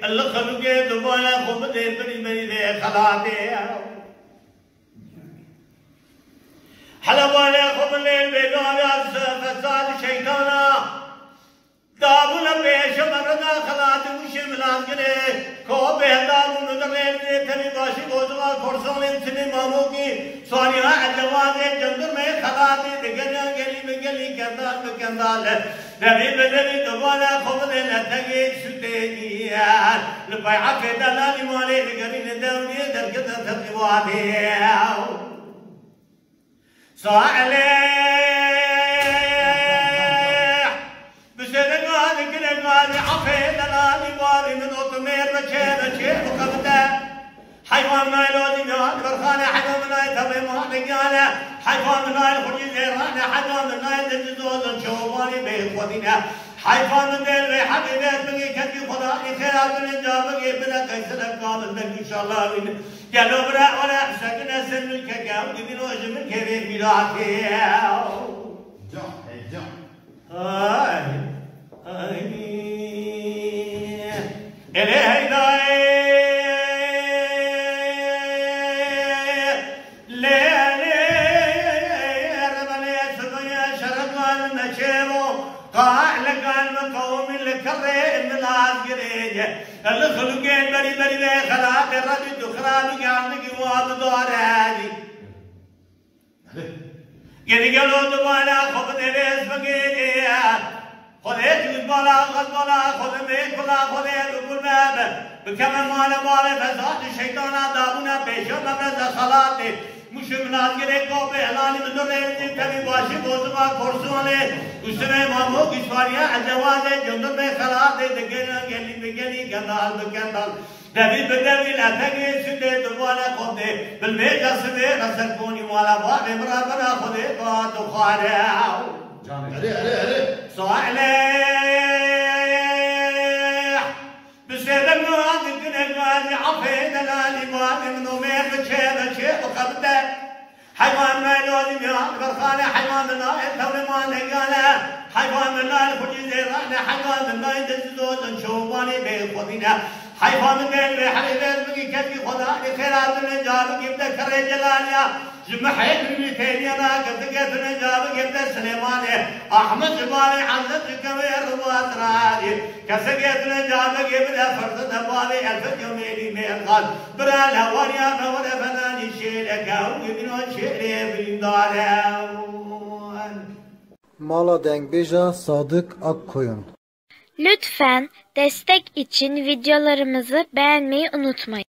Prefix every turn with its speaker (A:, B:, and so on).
A: اللي خلقه دبانا خبده بني ذي خلاته حلوانا خبده بيقال فساد شيطانا دابونا بيش مرنا خلاته وش ملاز كده كو بهدار ندرين تبي باشي بوزما كورسون سني مامو کی سوانيا جوازه جندر में خلاته دگنا گلی में گلی कंदाल में कंदाल نبي بدري دبانا خبده نتگي شتيا لبيع في دلالي مالي لقرين الدولي درجة تقواتي صالح بسرق هذه كل هذه عفي دلالي مالي من أطمير بشير وقبته حيوان ما يلودي بيوان برخانة حيوان ما يتبعي مهدقانة حيوان ما يلخجي زيرانة حيوان ما يتجزوز شوفاني بيت ودينة حيوان من دل بحبي بيت بقي كتي خداني خيرات من جابقي بلا قيسر قابل بك إن شاء الله قالوا برا ولا سكنا سن الكاكاو دبينو أجمل كبير بلاتي هاي إلهي داي اللي خلقين بري بري خلاق الرجل دخران وقعدك واد داري قد قالوا دبانا خبط ريس بقيني خذيت البلا غزبلا خذ ميت بلا خذيت الباب بكمل مال فساد الشيطان دابونا بيشو مبرز خلاقي مش مناز करे को पे हलानी में तो रेल जी कभी वाशी बोझमा कोर्सों वाले उसने मामों की स्वारियां अजवाज़े जंगल में खलात दे दगेना गेली गंदाल बगंदाल दबी बदबी लाथगे सिद्धे दुबारा खोदे बलवे जसवे रसक कोनी वाला बात इमरा बना खोदे तो खारे अरे सवाले बिस्मिल्लाह दिखने गाजी अफे दलाली बात इमनो में बचे وقبته حيوان ما يلودي بيوان برخانة حيوان من ناي ثوري ما نقاله حيوان من ناي خجي زيرانه حيوان من ناي دزدود انشوفاني بيت خدينه حيوان من دل بحري بيت بقي كتي خداني خيرات من جابك يبدأ كري جلاليا جمع حيث من كيريانا قدقت من جابك يبدأ سليماني أحمد جبالي حمزة كبير روات رادي كسقت من جابك يبدأ فرد دبالي ألف يوميني ميقال برا الهوانيا فولا فناني شيرك ويبنو شيري بنداري
B: Mala Dengbeja Sadık Akkoyun.
C: Lütfen destek için videolarımızı beğenmeyi unutmayın.